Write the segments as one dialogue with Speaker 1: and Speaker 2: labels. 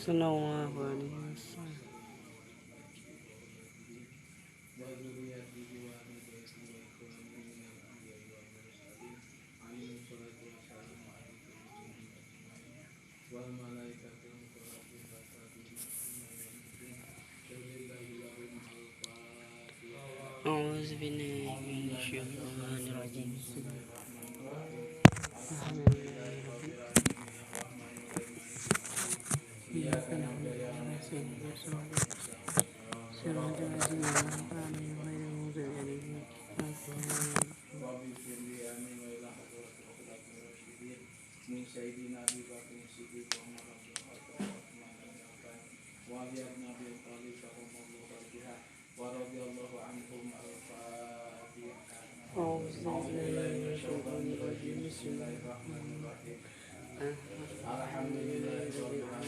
Speaker 1: Sallallahu alaihi wasallam. A'udzu billahi minasyaitonir rajim.
Speaker 2: Bismillahirrahmanirrahim. Alhamdulillahirabbil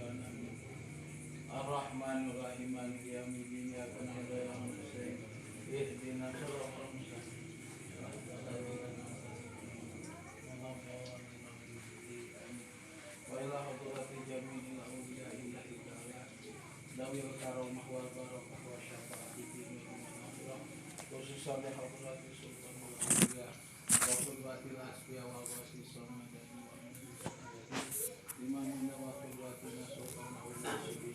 Speaker 2: alamin. Ar-Rahmanir-Rahim. Maliki yaumiddin. Iyyaka na'budu wa iyyaka nasta'in. Ihdinas siratal mustaqim. Wa ila hadrati jami'il awliya'i ta'ala. Dawil karamah wal barakah wa syafa'ati fi dunya khususan li hadrati sultanul awliya wa qudwatil asfiya wa wasis samadani wa imamina wa qudwatina sultanul awliya Seja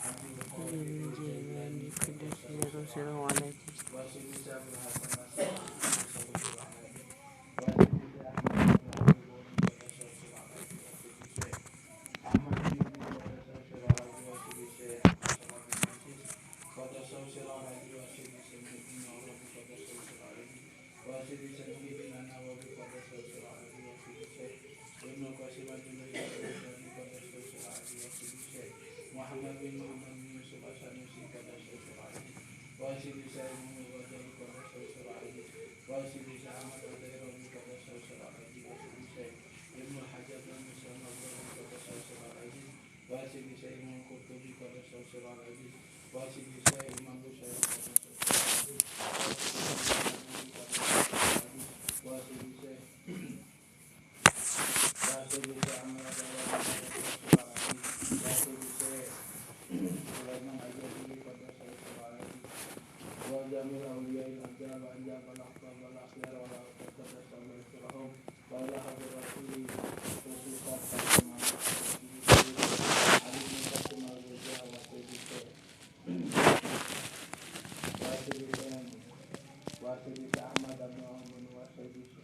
Speaker 2: Abdul Qadir Jilani
Speaker 1: Sallallahu alaihi
Speaker 2: wa sibisa bil hasanah Muhammad bin Muhammad bin Yusuf As-Sanusi pada Solawat wasi bisa mengubah pada Solawat wasi bisa Ahmad Al-Dairawi pada Solawat wasi bisa Ibnu Hajar dan Musannaf pada Solawat wasi bisa Imam Qurtubi pada Solawat wasi bisa Imam Bukhari pada Solawat wasi bisa Ahmad Al-Dairawi Jamil awliya al-ajal wa anjab al-aqtab wal-akhyar wa al-qadar as-sabar surahum wa ila hadrati khususat al-imam alim muqaddim al-raja wa sayyidisa Ahmad bin Muhammad wa sayyidisa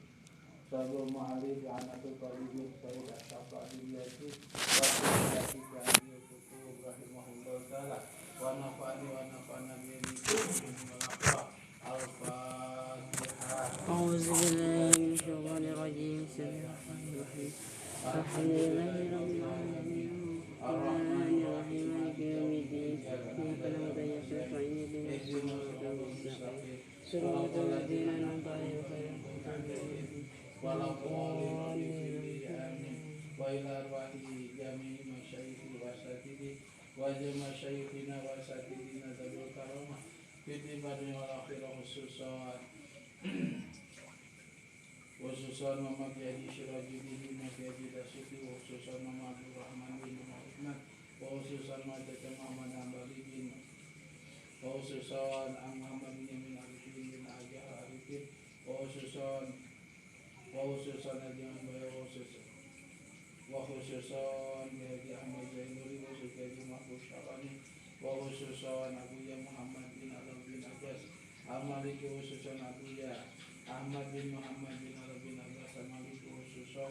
Speaker 2: Sabda Ma'ali bi anatul qalibin sayyid as-safadiyati wa sayyidika al-kutub rahimahullah ta'ala wa nafa'ani wa nafa'na bi
Speaker 1: أعوذ بالله من الشيطان الرجيم. بسم الله الرحمن الرحيم. الحمد لله رب العالمين الرحمن الرحيم مالك يوم الدين إياك نعبد وإياك نستعين اهدنا الصراط المستقيم صراط الذين أنعمت عليهم غير المغضوب عليهم ولا الضالين.
Speaker 2: وإلى أرواح جميع مشايخ وأساتذة وجميع مشايخنا وأساتذتنا ذوي الكرامة في الدنيا والآخرة khususan Muhammad Yadi Syirajuddin Yadi Dasuki khususan Muhammad Abdul Rahman bin Muhammad khususan Majid Muhammad Ambali bin khususan Muhammad bin Yamin Arifin bin Ajar Arifin khususan Ajian Baya khususan Yadi Ahmad Zainuri khususan Yadi Mahfuz Syarani khususan Abuya Muhammad bin Alam bin Ajas Al-Maliki khususan Abuya Ahmad bin Muhammad bin Al bin Abbas Al-Maliki khususan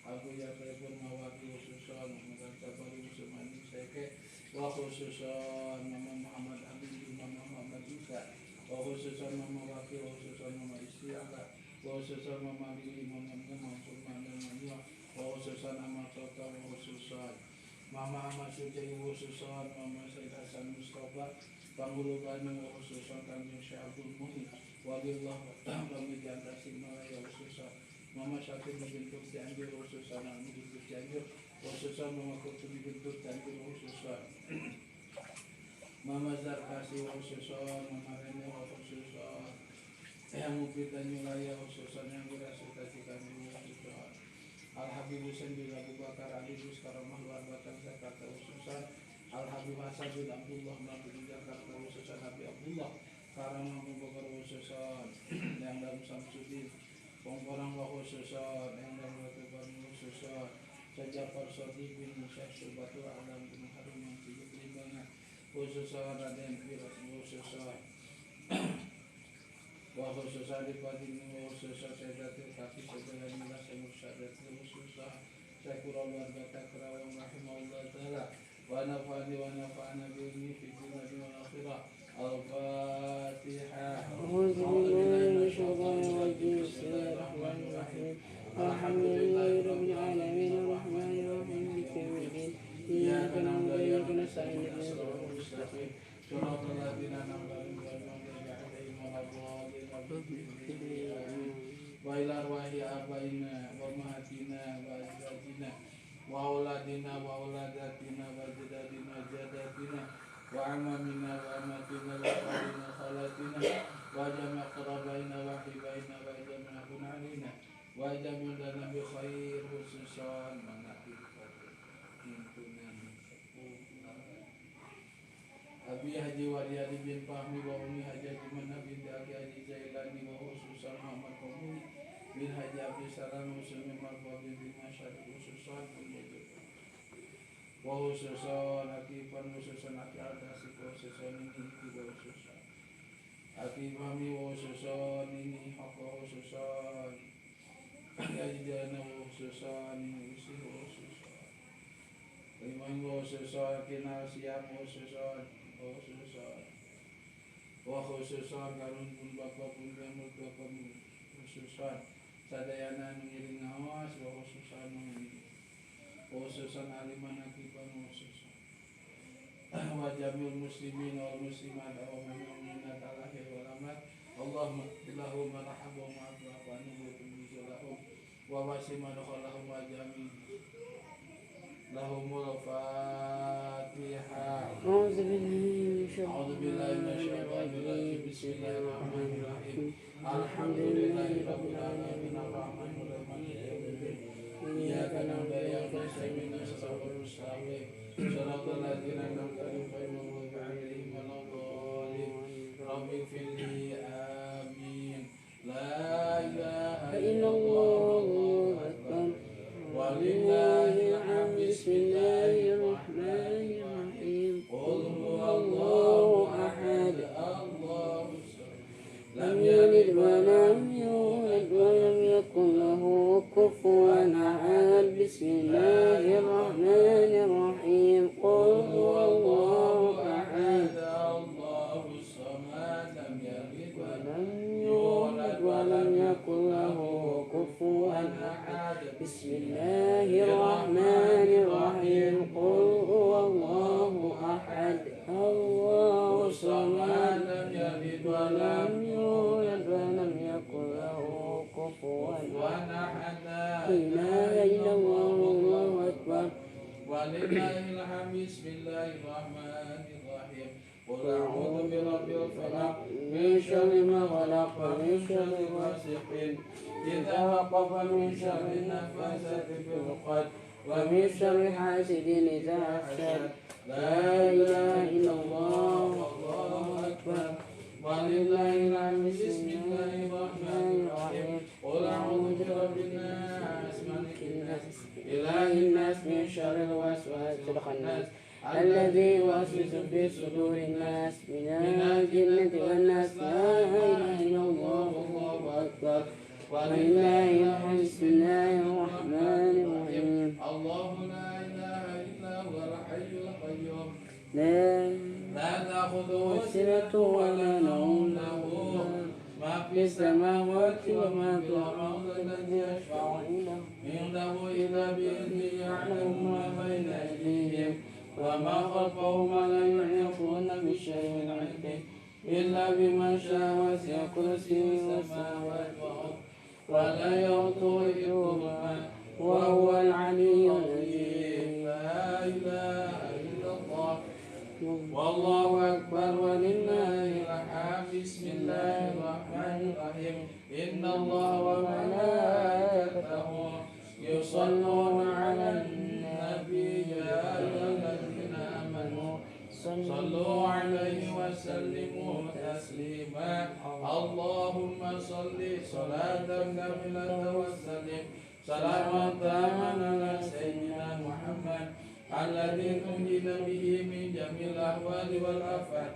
Speaker 2: Abu Yakir pun mawaki khususan Muhammad Sabari Muslimani Seke wa khususan Mama Muhammad Abi Mama Muhammad Isa wa khususan Mama Waki wa khususan Mama Istiaka wa khususan Mama Lili Mama Mansur Mama Mania wa khususan Amat Tota wa khususan Mama Ahmad Sujai wa khususan Mama Said Hasan Mustafa Panggulu Bandung wa khususan Kanjeng Syekh Abdul Muhyi Walillah kami diantara Malaya wa khususan Mama Syafir bintu Cianjur wa khususan Mama bintu Cianjur wa khususan Mama Kurtubi bintu Cianjur wa khususan Mama Zarkasi wa khususan Mama Rene wa khususan yang mungkin Tanjung Raya wa khususan yang dirasukasi kami wa khususan Al-Habib Husain bin Abu Bakar Ali Bus Karamah Luar Batang Jakarta wa khususan Al-Habib Hasan bin Abdullah Nabi di Jakarta wa khususan Nabi Abdullah Karamah Mubakar wa khususan yang dalam Samsudin Pongkorang wa khususan yang dalam Ratuban wa khususan Seja Parsodi bin Syekh Subatul Alam bin Harum yang tiga pelimbangan khususan Raden Wiras wa khususan wa khususan Dipadini wa khususan Sedatil Kaki Sejalan Milas Mursadat wa khususan Syekura Warga Takrawang Rahimahullah Ta'ala wa nafa'ani wa nafa'ana bi'ilmi fi dunia wal akhirah Al-Fatihah. A'udzubillahi minasyaitonir rajim. Bismillahirrahmanirrahim. Alhamdulillahi rabbil alamin arrahmanir rahim maliki yaumiddin. Iyyaka na'budu wa iyyaka nasta'in ihdinas siratal mustaqim. Shiratal ladzina an'amta 'alaihim ghairil maghdubi 'alaihim wa ila arwahi abaina wa ummahatina wa azwajina wa auladina wa auladatina wa jadadina jadatina wa amamina wa amatina wa khalina khalatina wa jami' qarabaina wa hibaina wa jami' abunalina wa jami' lana bi khair khususan manaqib himpunan Abi Haji Waryadi bin Fahmi wa Umi Haji Jumana binti Aki Haji Zailani wa khususan Muhammad Komuni bin Haji Abdi Salam Muslimin Marfa bin Masyarakat khususan wa khususan Akifan khususan Aki Al-Dasik wa khususan ini wa khususan Aki Fahmi wa khususan ini Hak wa khususan Haji Jana wa khususan ini Usi wa khususan Imam wa khususan Kinal Siam wa khususan wa khususan karun pun bapak pun jamur bapak khususan sadayana ngiring ngawas wa khususan aliman akiban khususan wa jamil muslimin wal muslimat wa mu'minat ala khairu alamat Allahumma ilahum marhabu ma'afwa wa nubutu bizulahum wa wasiman khalahum wa jamil lahumul Fatihah. A'udzu billahi minasyaitonir rajim. Bismillahirrahmanirrahim. Alhamdulillahirabbil alamin arrahmanir rahim maliki yaumiddin. Iyyaka na'budu wa iyyaka nasta'in ihdinas siratal mustaqim. Shiratal ladzina an'amta 'alaihim ghairil maghdubi 'alaihim waladdallin. Rabbi ighfirli amin. La ilaha illallah wallahu akbar. Walillahil hamd. Bismillahirrahmanirrahim. Qul huwallahu ahad. Allahu samad. Lam yalid wa lam yulad wa lam yakul lahu kufuwan ahad. Bismillahirrahmanirrahim. Qul huwallahu ahad. Allahu samad. Lam yalid wa lam yulad wa lam yakul lahu kufuwan ahad. Bismillahirrahmanirrahim. Qul huwallahu ahad. Allahu samad. Lam yalid wa lam yulad wa lam yakul lahu kufuwan ahad. La ilaha illallah wallahu akbar. Walillahil hamd. Bismillahirrahmanirrahim. Qul a'udzu birabbil falaq min syarri ma khalaq wa min syarri ghasiqin idza waqab wa min syarri nafasati fil 'uqad wa min syarri hasidin idza hasad. La ilaha illallah wallahu akbar. Walillahil hamd. Bismillahirrahmanirrahim. Qul a'udzu birabbin nas malikin nas ilahin nas min syarril waswasil khannas alladzi yuwaswisu fi sudurin nas minal jinnati wan nas. La ilaha illallah wallahu akbar. ولله الحمد.
Speaker 1: بسم الله الرحمن الرحيم.
Speaker 2: الله لا إله إلا هو الحي القيوم
Speaker 1: لا
Speaker 2: تأخذه
Speaker 1: سنة ولا نوم
Speaker 2: له ما
Speaker 1: في السماوات وما في
Speaker 2: الأرض
Speaker 1: الأرض
Speaker 2: الذي يشفع عنده إلا بإذنه يعلم ما بين أيديهم وما خلفهم ولا يحيطون بشيء من علمه إلا بما شاء وسع كرسيه السماوات والأرض ولا يؤوده حفظهما وهو العلي العظيم. لا إله إلا الله والله أكبر ولله الحمد. بسم الله الرحمن الرحيم. إن الله وملائكته يصلون على النبي يا أيها الذين آمنوا صلوا عليه وسلموا تسليما. اللهم صل صلاة كاملة وسلم سلاما تاما على سيدنا محمد الذي تنجينا به من جميع الأهوال والآفات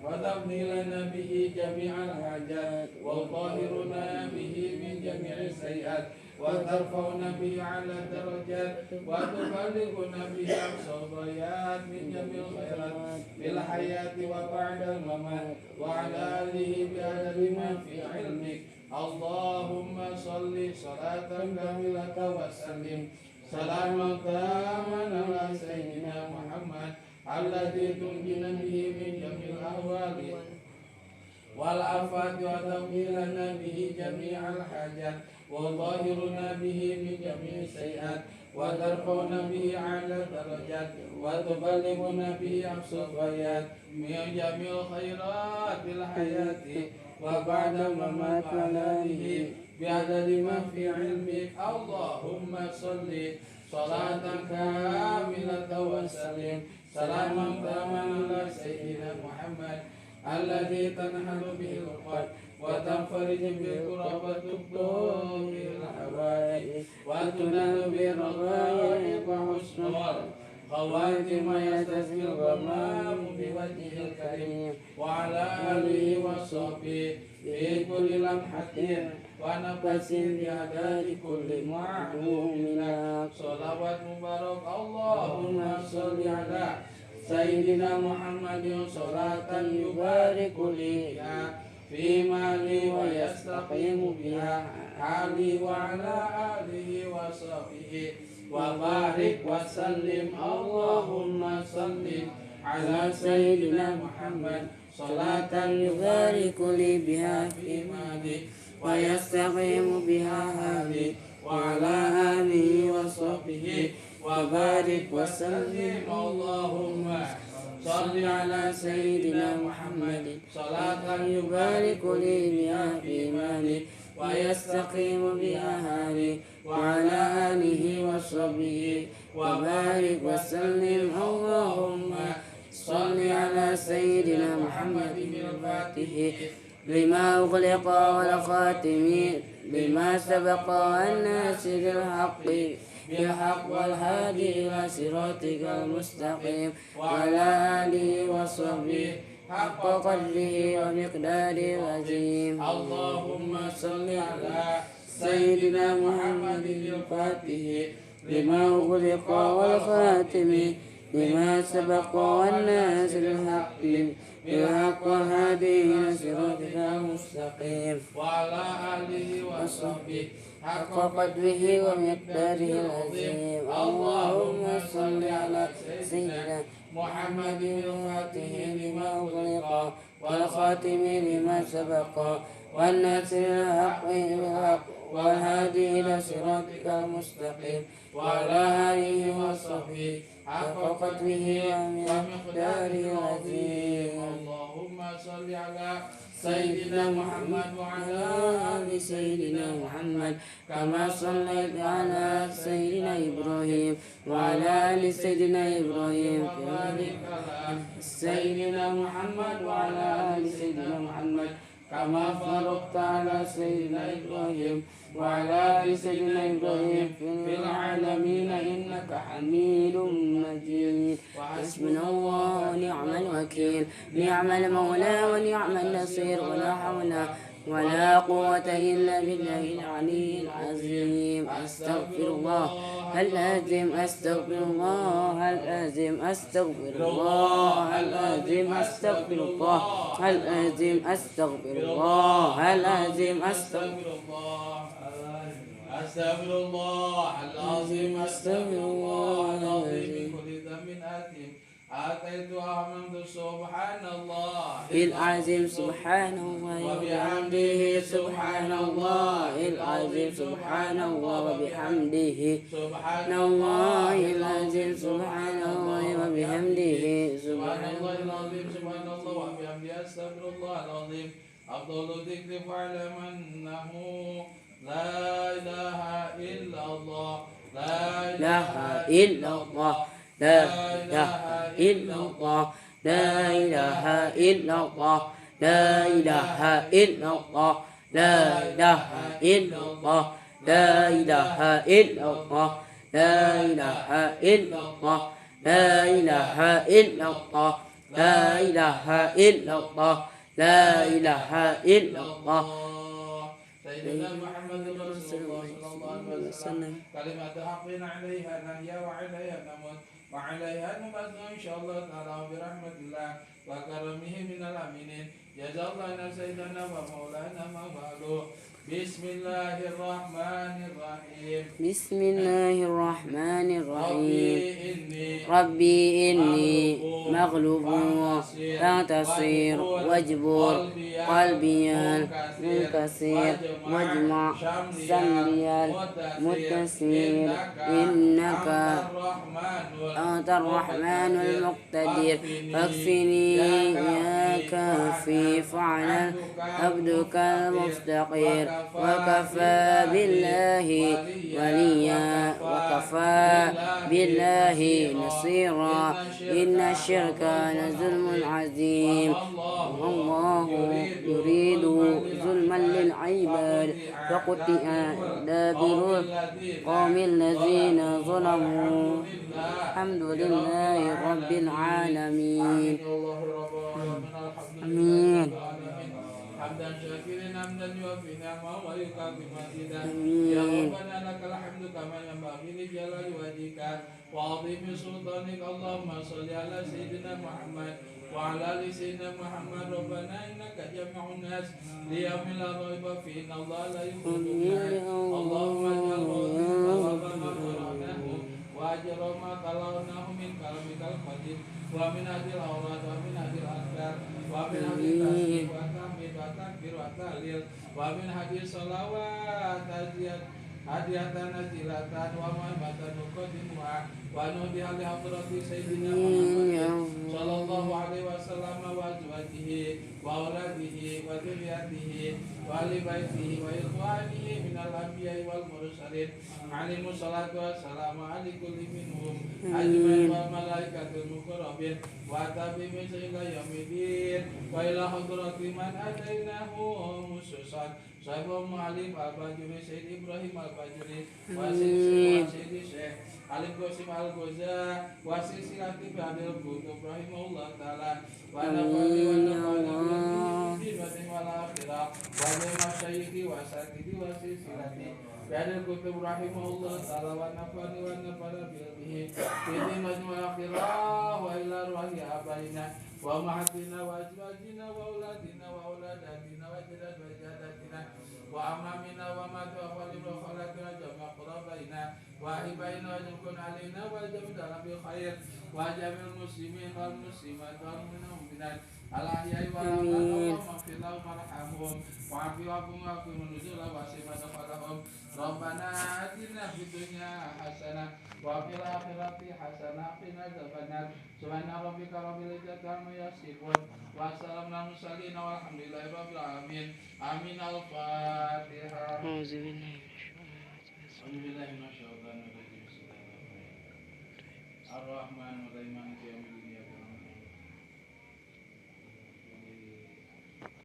Speaker 2: وتقضينا به جميع الحاجات وتطهرنا به من جميع السيئات وترفعنا به على الدرجات وتبلغنا به أقصى الغايات من جميع الخيرات في الحياة وبعد الممات وعلى آله بعدد ما في علمك. اللهم صل صلاة كاملة وسلم سلاما تاما على سيدنا محمد الذي تنجينا به من جميع الأهوال والآفات وتغفرنا به جميع الحاجات وتطهرنا به من جميع السيئات وترفعنا به على الدرجات وتبلغنا به أقصى الغايات من جميع الخيرات في الحياة وبعد الممات وعلى آله بعدد ما في علمك. اللهم صل صلاة كاملة وسلم سلاما تاما على سيدنا محمد الذي تنحل به العقد وتنفرج به الكرب وتبدو به الحوائج وتنال به الرغائب وحسن خواتم يستسقي الغمام بوجهه الكريم وعلى آله وصحبه في كل لمحة ونفس بعدد كل معلوم لك. صلوات مبارك. اللهم صل على سيدنا محمد صلاة يبارك لي في مالي ويستقيم بها حالي وعلى آله وصحبه وبارك وسلم. اللهم صل على سيدنا محمد صلاة يبارك لي بها في مالي ويستقيم بها حالي وعلى آله وصحبه وبارك وسلم. اللهم صل على سيدنا محمد صلاة يبارك لي بها في مالي ويستقيم بها حالي وعلى آله وصحبه وبارك وسلم. اللهم صل على سيدنا محمد الفاتح لما أغلق والخاتم لما سبق والناصر الحق بالحق والهادي إلى صراطك المستقيم وعلى آله وصحبه حق قدره ومقداره العظيم. اللهم صل على سيدنا محمد الفاتح لما أغلق والخاتم لما سبق والناصر الحق بالحق والهادي إلى صراطك المستقيم وعلى آله وصحبه حق قدره ومقداره العظيم. اللهم صل على سيدنا محمد الفاتح لما أغلق والخاتم لما سبق والناصر الحق بالحق والهادي إلى صراطك المستقيم وعلى آله وصحبه حق قدره ومقداره العظيم. اللهم صل على سيدنا محمد وعلى آل سيدنا محمد كما صليت على سيدنا إبراهيم وعلى آل سيدنا إبراهيم وبارك على سيدنا محمد وعلى آل سيدنا محمد كما باركت على سيدنا إبراهيم وعلى آل سيدنا إبراهيم في العالمين إنك حميد مجيد. وحسبنا الله ونعم الوكيل نعم المولى ونعم النصير ولا حول
Speaker 1: ولا قوة إلا بالله العلي العظيم. أستغفر الله العظيم، أستغفر الله العظيم، أستغفر الله العظيم، أستغفر الله العظيم، أستغفر الله العظيم، أستغفر
Speaker 2: الله العظيم، أستغفر الله العظيم من كل ذنب آثم أتيتها من سبحان الله
Speaker 1: العظيم، سبحان الله وبحمده، سبحان الله العظيم، سبحان الله وبحمده، سبحان الله العظيم، سبحان الله وبحمده،
Speaker 2: سبحان الله العظيم، سبحان الله وبحمده، أستغفر الله العظيم. أفضل الذكر فاعلم أنه لا إله إلا الله، لا
Speaker 1: إله إلا الله، لا إله إلا الله، لا إله إلا الله، لا إله إلا الله، لا إله إلا الله، لا إله إلا الله، لا إله إلا الله، لا إله إلا الله، لا إله إلا الله، لا إله إلا الله.
Speaker 2: سيدنا محمد رسول الله صلى الله عليه وسلم كلمة حق عليها نحيا وعليها نموت وعليها نبعث إن شاء الله تعالى برحمة الله وكرمه من الآمنين. جزا الله سيدنا ومولانا ما بعده. بسم الله الرحمن الرحيم.
Speaker 1: بسم الله الرحمن الرحيم. ربي إني مغلوب فانتصر واجبر قلبي المنكسر واجمع شملي المتسير إنك أنت الرحمن المقتدر فاكفني يا كافي فعلا عبدك المفتقر وكفى بالله وليا وكفى بالله نصيرا إن الشرك لظلم عظيم والله يريد ظلما للعباد فقطع دابر القوم الذين ظلموا الحمد لله رب العالمين. آمين.
Speaker 2: حمدا شاكرا حمدا يوفي نعمه ويكافئ مزيدا. يا ربنا لك الحمد كما ينبغي لجلال وجهك وعظيم سلطانك. اللهم صل على سيدنا محمد وعلى ال سيدنا محمد. ربنا انك جميع الناس ليوم لا ريب فيه ان الله لا يخلف الميعاد. اللهم اجعل ما قرأناه واجر ما تلوناه من كلامك القديم ومن هذه الاوراد ومن هذه الاذكار ومن هذه التسبيح والتحميد والتكبير والتهليل ومن هذه الصلوات هدية نزيلة ومهمة نقدمها ونهديها لحضرة سيدنا محمد صلى الله عليه وسلم وأزواجه وأولاده وذريته وآل بيته وإخوانه من الأنبياء والمرسلين عليهم الصلاة والسلام على كل منهم أجمعين والملائكة المقربين وتابعين إلى يوم الدين وإلى حضرة من أتيناه خصوصا صاحب المعلم الباجوري سيد إبراهيم الباجوري وسيد الشيخ علي قاسم الغزا وسلسلة بعد الكتب رحمه الله تعالى ونفعني بالدين والآخرة ولمشايخي وأساتذتي وسلسلتي بعد الكتب رحمه الله تعالى ونفعني ونفعنا بعلمه في الدين والآخرة وإلى روح آبائنا وأمهاتنا وأزواجنا وأولادنا وأولاداتنا وجدات وجداتنا وأمامنا وما توفى وخلاتنا جميع قرابينا وأحبائنا وجمكن علينا وجمدنا بخير وجميع المسلمين والمسلمات والمؤمنات الأحياء والأموات اللهم اغفر لهم وارحمهم وعافهم واغفر نزلهم واسع مدخلهم. ربنا آتنا في الدنيا حسنة وفي الآخرة حسنة وقنا عذاب النار. سبحان ربك رب العزة عما يصفون وسلام على المرسلين والحمد لله رب العالمين. آمين. الفاتحة.
Speaker 1: أعوذ
Speaker 2: بالله من الشيطان الرجيم. الرحمن الرحيم مالك يوم الدين.